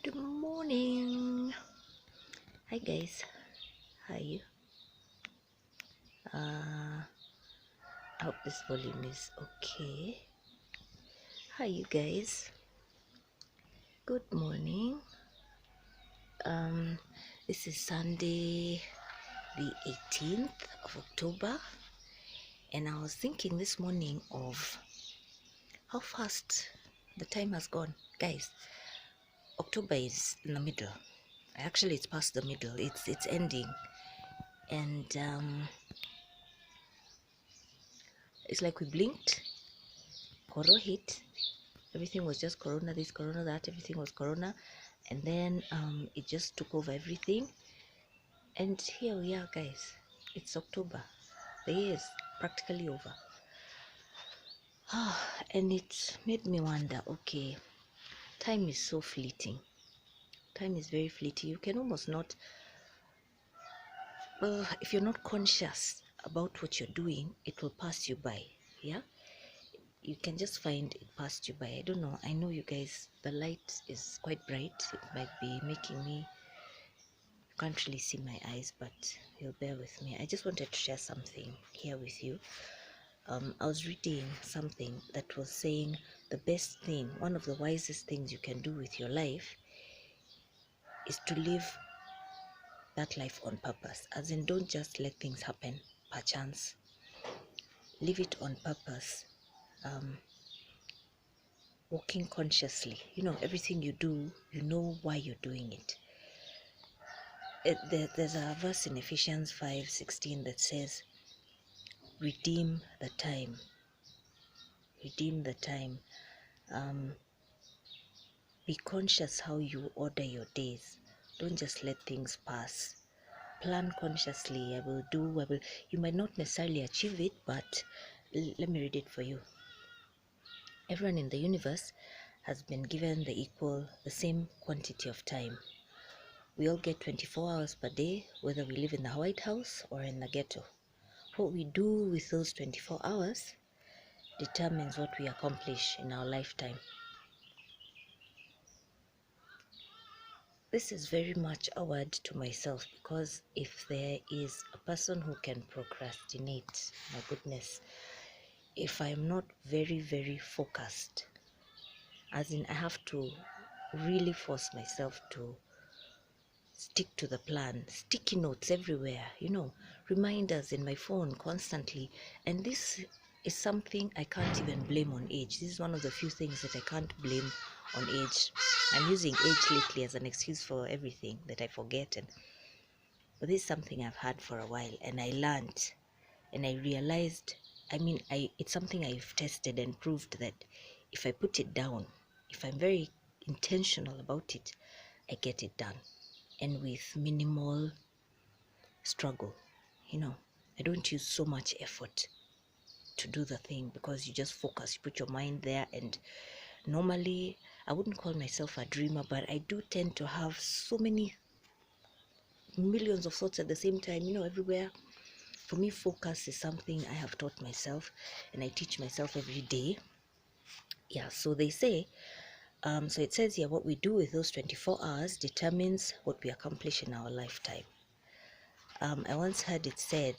Good morning. Hi guys, how are you? I hope this volume is okay. How are you guys? Good morning. This is Sunday, the 18th of October, and I was thinking this morning of how fast the time has gone. Guys, October is in the middle. Actually, it's past the middle. It's ending, and it's like we blinked. Corona hit. Everything was just corona, this corona, that, everything was corona, and then it just took over everything, and here we are, guys. It's October. The year is practically over. And it made me wonder, okay, time is so fleeting. Time is very fleeting. You can almost not, if you're not conscious about what you're doing, it will pass you by. Yeah, you can just find it passed you by. I don't know, I know you guys, the light is quite bright. It might be making me, can't really see my eyes, but you'll bear with me. I just wanted to share something here with you. I was reading something that was saying the best thing, one of the wisest things you can do with your life is to live that life on purpose. As in, don't just let things happen per chance. Live it on purpose. Walking consciously. You know, everything you do, you know why you're doing it. There's a verse in Ephesians 5:16 that says, redeem the time. Redeem the time. Be conscious how you order your days. Don't just let things pass. Plan consciously. I will. You might not necessarily achieve it, but let me read it for you. Everyone in the universe has been given the same quantity of time. We all get 24 hours per day, whether we live in the White House or in the ghetto. What we do with those 24 hours determines what we accomplish in our lifetime. This is very much a word to myself, because if there is a person who can procrastinate, my goodness, if I'm not very, very focused, as in I have to really force myself to stick to the plan, sticky notes everywhere, reminders in my phone constantly. And this is something I can't even blame on age. This is one of the few things that I can't blame on age. I'm using age lately as an excuse for everything that I forget, but this is something I've had for a while, and I learned and I realized, it's something I've tested and proved that if I put it down, if I'm very intentional about it, I get it done, and with minimal struggle. I don't use so much effort to do the thing, because you just focus, you put your mind there. And normally, I wouldn't call myself a dreamer, but I do tend to have so many millions of thoughts at the same time, everywhere. For me, focus is something I have taught myself, and I teach myself every day. Yeah, so they say, so it says here, what we do with those 24 hours determines what we accomplish in our lifetime. I once heard it said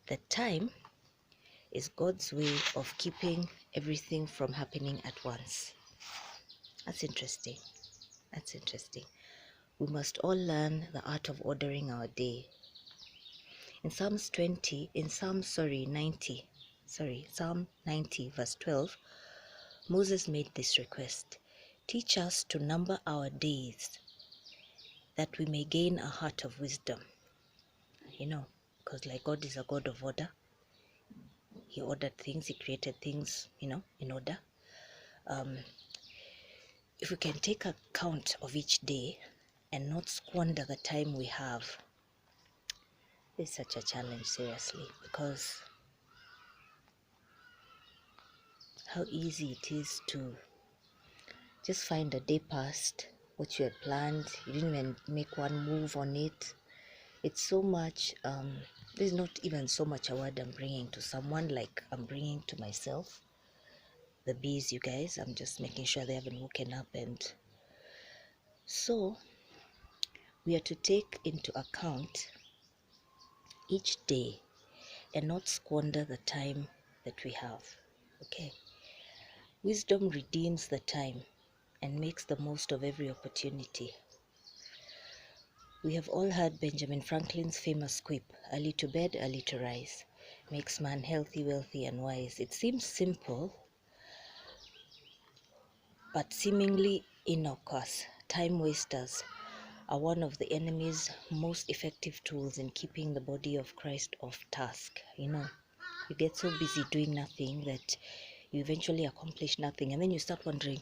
that time is God's way of keeping everything from happening at once. That's interesting. That's interesting. We must all learn the art of ordering our day. In Psalm 90 verse 12, Moses made this request: teach us to number our days, that we may gain a heart of wisdom. Because like God is a God of order. He ordered things, he created things, in order. If we can take account of each day and not squander the time we have, it's such a challenge, seriously, because how easy it is to just find a day past what you had planned. You didn't even make one move on it. It's so much, there's not even so much a word I'm bringing to someone like I'm bringing to myself. The bees, you guys, I'm just making sure they haven't woken up and So we are to take into account each day and not squander the time that we have. Okay. Wisdom redeems the time and makes the most of every opportunity. We have all heard Benjamin Franklin's famous quip, early to bed, early to rise, makes man healthy, wealthy, and wise. It seems simple, but seemingly innocuous. Time wasters are one of the enemy's most effective tools in keeping the body of Christ off task. You get so busy doing nothing that you eventually accomplish nothing, and then you start wondering,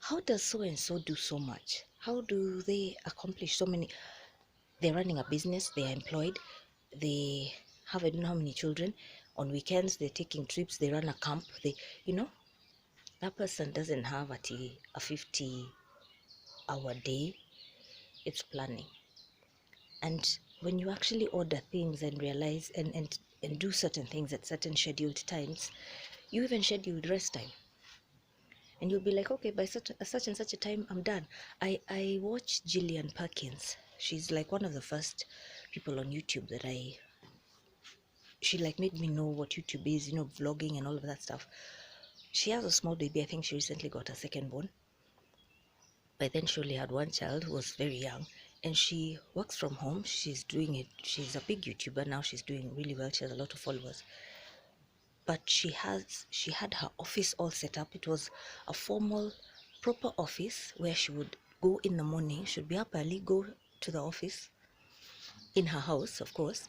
how does so and so do so much? How do they accomplish so many? They're running a business, they are employed, they have I don't know how many children. On weekends, they're taking trips, they run a camp. You know, that person doesn't have a 50-hour day. It's planning. And when you actually order things and realize and do certain things at certain scheduled times, you even schedule rest time. And you'll be like, okay, by such and such a time, I'm done. I watch Gillian Perkins. She's like one of the first people on YouTube that she like made me know what YouTube is, vlogging and all of that stuff. She has a small baby. I think she recently got a second born. By then she only had one child who was very young, and she works from home. She's doing it. She's a big YouTuber now. She's doing really well. She has a lot of followers. But she had her office all set up. It was a formal, proper office where she would go in the morning. She'd be up early, go to the office in her house, of course,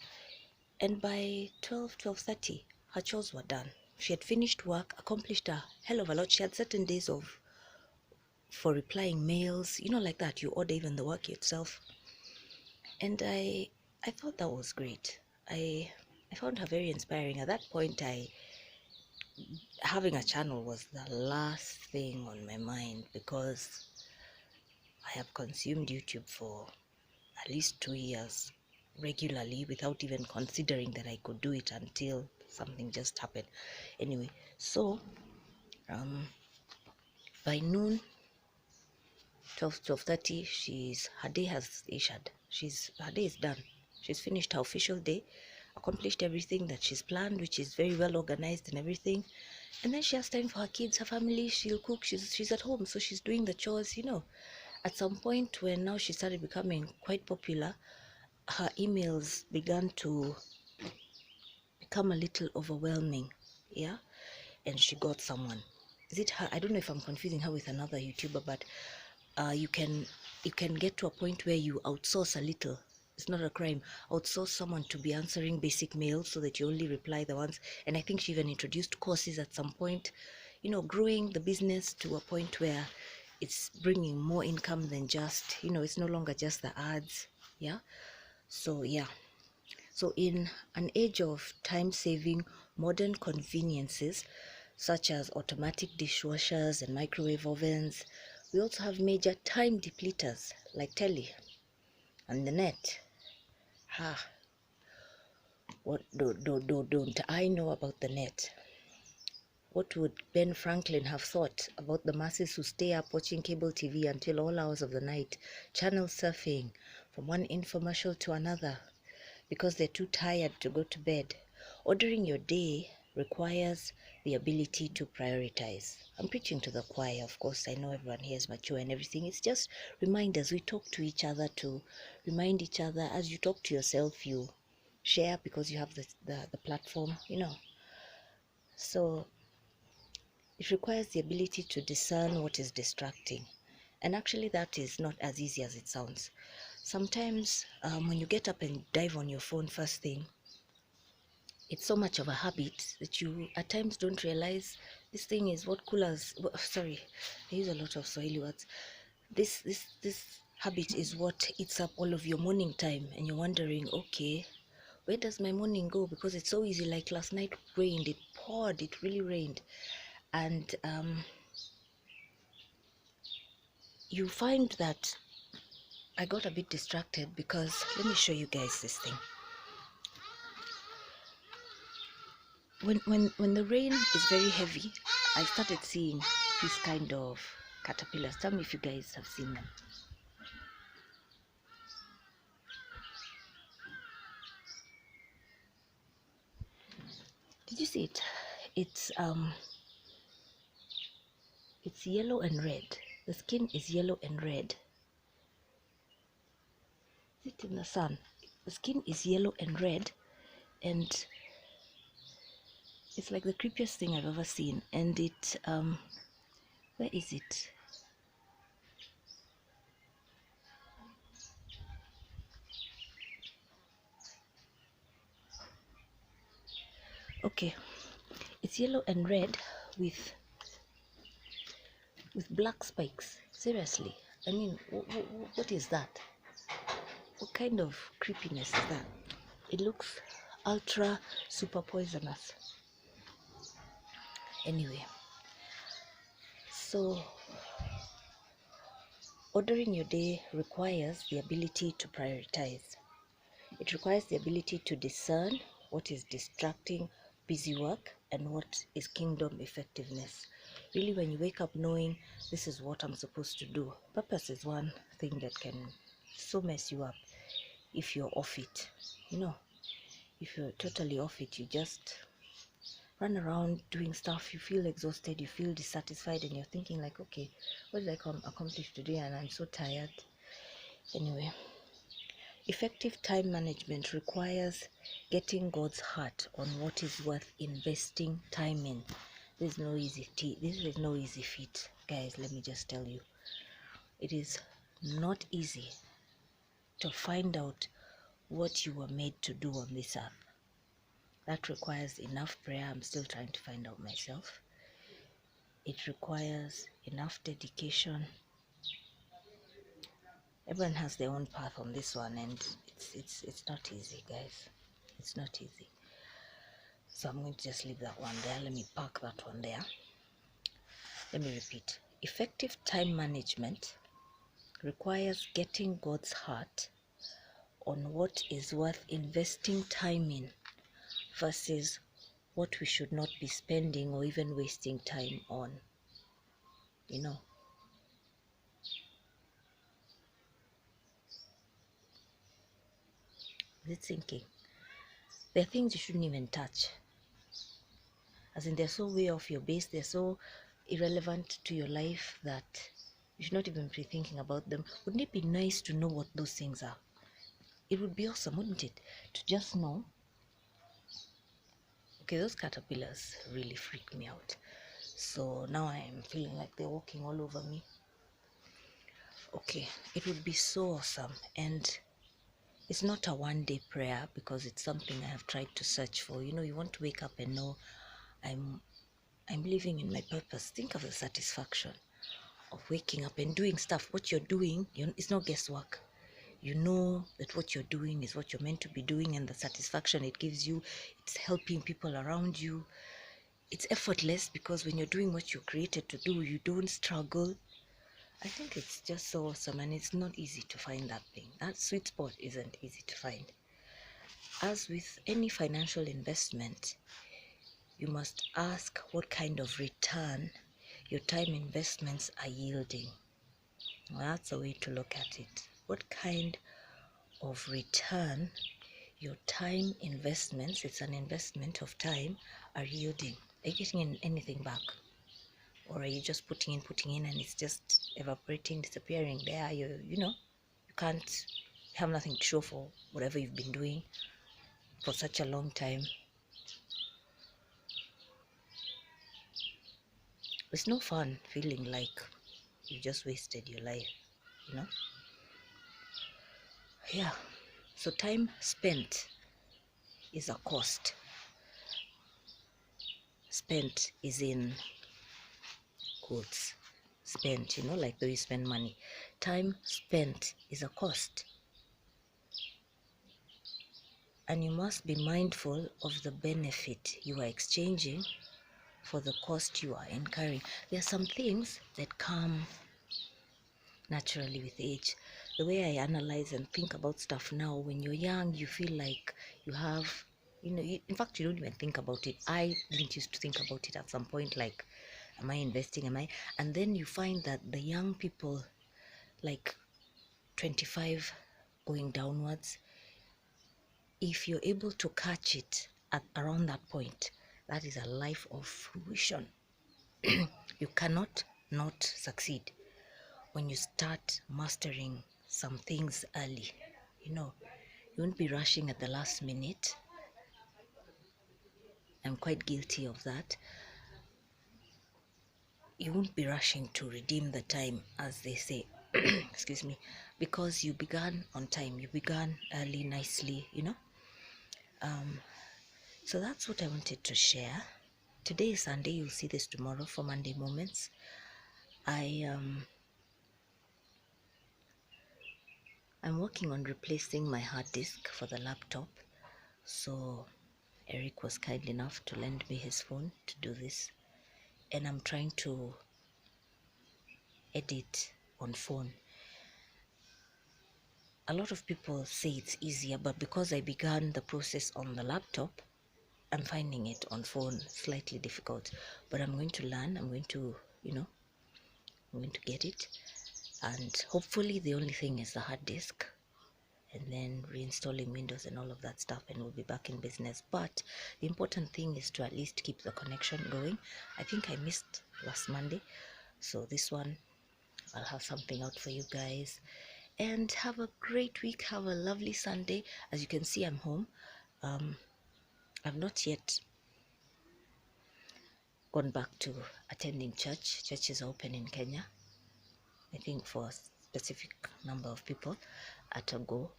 and by 12:30, her chores were done. She had finished work, accomplished a hell of a lot. She had certain days for replying mails, like that. You order even the work itself. And I thought that was great. I found her very inspiring. At that point, having a channel was the last thing on my mind, because I have consumed YouTube for at least 2 years regularly without even considering that I could do it until something just happened. Anyway, so by noon, 12:30, her day has issued. Her day is done. She's finished her official day, accomplished everything that she's planned, which is very well organized and everything. And then she has time for her kids, her family. She'll cook. She's at home, so she's doing the chores. At some point, when now she started becoming quite popular, her emails began to become a little overwhelming. Yeah. And she got someone. Is it her? I don't know if I'm confusing her with another YouTuber, but you can get to a point where you outsource a little. It's not a crime. Outsource someone to be answering basic mails so that you only reply the ones. And I think she even introduced courses at some point, growing the business to a point where it's bringing more income than just, it's no longer just the ads. Yeah. So yeah. So in an age of time-saving modern conveniences such as automatic dishwashers and microwave ovens, we also have major time depleters like telly and the net. What don't I know about the net? What would Ben Franklin have thought about the masses who stay up watching cable TV until all hours of the night, channel surfing from one infomercial to another, because they're too tired to go to bed? Ordering your day requires the ability to prioritize. I'm preaching to the choir, of course. I know everyone here is mature and everything. It's just reminders. We talk to each other to remind each other. As you talk to yourself, you share because you have the platform, So it requires the ability to discern what is distracting. And actually, that is not as easy as it sounds. Sometimes when you get up and dive on your phone first thing, it's so much of a habit that you at times don't realize this thing is what coolers. Sorry, I use a lot of Swahili words. This habit is what eats up all of your morning time, and you're wondering, okay, where does my morning go? Because it's so easy. Like last night rained, it poured, it really rained, and you find that I got a bit distracted because let me show you guys this thing. When the rain is very heavy, I started seeing these kind of caterpillars. Tell me if you guys have seen them. Did you see it? It's yellow and red. The skin is yellow and red. Is it in the sun? The skin is yellow and red, and it's like the creepiest thing I've ever seen. And it where is it? Okay, it's yellow and red with black spikes. Seriously, I mean, what is that? What kind of creepiness is that? It looks ultra super poisonous. Anyway, so ordering your day requires the ability to prioritize. It requires the ability to discern what is distracting, busy work, and what is kingdom effectiveness. Really, when you wake up knowing this is what I'm supposed to do, purpose is one thing that can so mess you up if you're off it. You know, if you're totally off it, you just run around doing stuff, you feel exhausted, you feel dissatisfied, and you're thinking like, okay, what did I accomplish today? And I'm so tired. Anyway, effective time management requires getting God's heart on what is worth investing time in. This is no easy feat, guys. Let me just tell you, it is not easy to find out what you were made to do on this earth. That requires enough prayer. I'm still trying to find out myself. It requires enough dedication. Everyone has their own path on this one, and it's not easy, guys. It's not easy. So I'm going to just leave that one there. Let me park that one there. Let me repeat. Effective time management requires getting God's heart on what is worth investing time in versus what we should not be spending or even wasting time on. You know. Is it sinking? There are things you shouldn't even touch. As in, they're so way off your base, they're so irrelevant to your life that you should not even be thinking about them. Wouldn't it be nice to know what those things are? It would be awesome, wouldn't it? To just know. Okay, those caterpillars really freak me out. So now I'm feeling like they're walking all over me. Okay, it would be so awesome. And it's not a one-day prayer because it's something I have tried to search for. You know, you want to wake up and know I'm living in my purpose. Think of the satisfaction of waking up and doing stuff. What you're doing, it's not guesswork. You know that what you're doing is what you're meant to be doing, and the satisfaction it gives you, it's helping people around you. It's effortless because when you're doing what you're created to do, you don't struggle. I think it's just so awesome, and it's not easy to find that thing. That sweet spot isn't easy to find. As with any financial investment, you must ask what kind of return your time investments are yielding. Well, that's a way to look at it. What kind of return your time investments, it's an investment of time, are yielding? Are you getting anything back? Or are you just putting in and it's just evaporating, disappearing there? You know, you can't have nothing to show for whatever you've been doing for such a long time. It's no fun feeling like you just wasted your life, you know? Yeah. So time spent is a cost. Spent is in quotes. Spent, you know, like the way you spend money. Time spent is a cost. And you must be mindful of the benefit you are exchanging for the cost you are incurring. There are some things that come naturally with age. The way I analyze and think about stuff now, when you're young, you feel like you have, you know, in fact, you don't even think about it. I didn't used to think about it at some point, like, am I investing? And then you find that the young people, like 25 going downwards, if you're able to catch it at around that point, That is a life of fruition. You cannot not succeed when you start mastering some things early. You know, you won't be rushing at the last minute. I'm quite guilty of that. You won't be rushing to redeem the time, as they say. Excuse me, because you began on time, you began early, nicely, so that's what I wanted to share. Today is Sunday. You'll see this tomorrow for Monday Moments. I'm working on replacing my hard disk for the laptop, so Eric was kind enough to lend me his phone to do this, and I'm trying to edit on phone. A lot of people say it's easier, but because I began the process on the laptop, I'm finding it on phone slightly difficult. But I'm going to learn. I'm going to get it, and hopefully the only thing is the hard disk, and then reinstalling Windows and all of that stuff, and we'll be back in business. But the important thing is to at least keep the connection going. I think I missed last Monday, so this one I'll have something out for you guys. And have a great week. Have a lovely Sunday. As you can see, I'm home. I've not yet gone back to attending church. Churches are open in Kenya, I think, for a specific number of people at a go.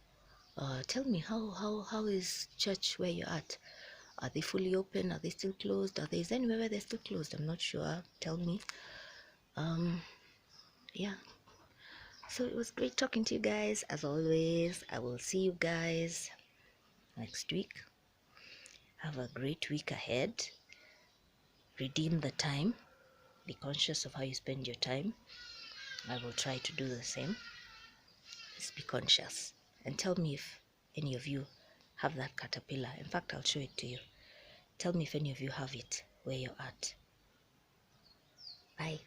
Tell me, how is church where you're at? Are they fully open? Are they still closed? Is there anywhere where they're still closed? I'm not sure. Tell me. Yeah. So it was great talking to you guys. As always, I will see you guys next week. Have a great week ahead. Redeem the time. Be conscious of how you spend your time. I will try to do the same. Just be conscious. And tell me if any of you have that caterpillar. In fact, I'll show it to you. Tell me if any of you have it where you're at. Bye.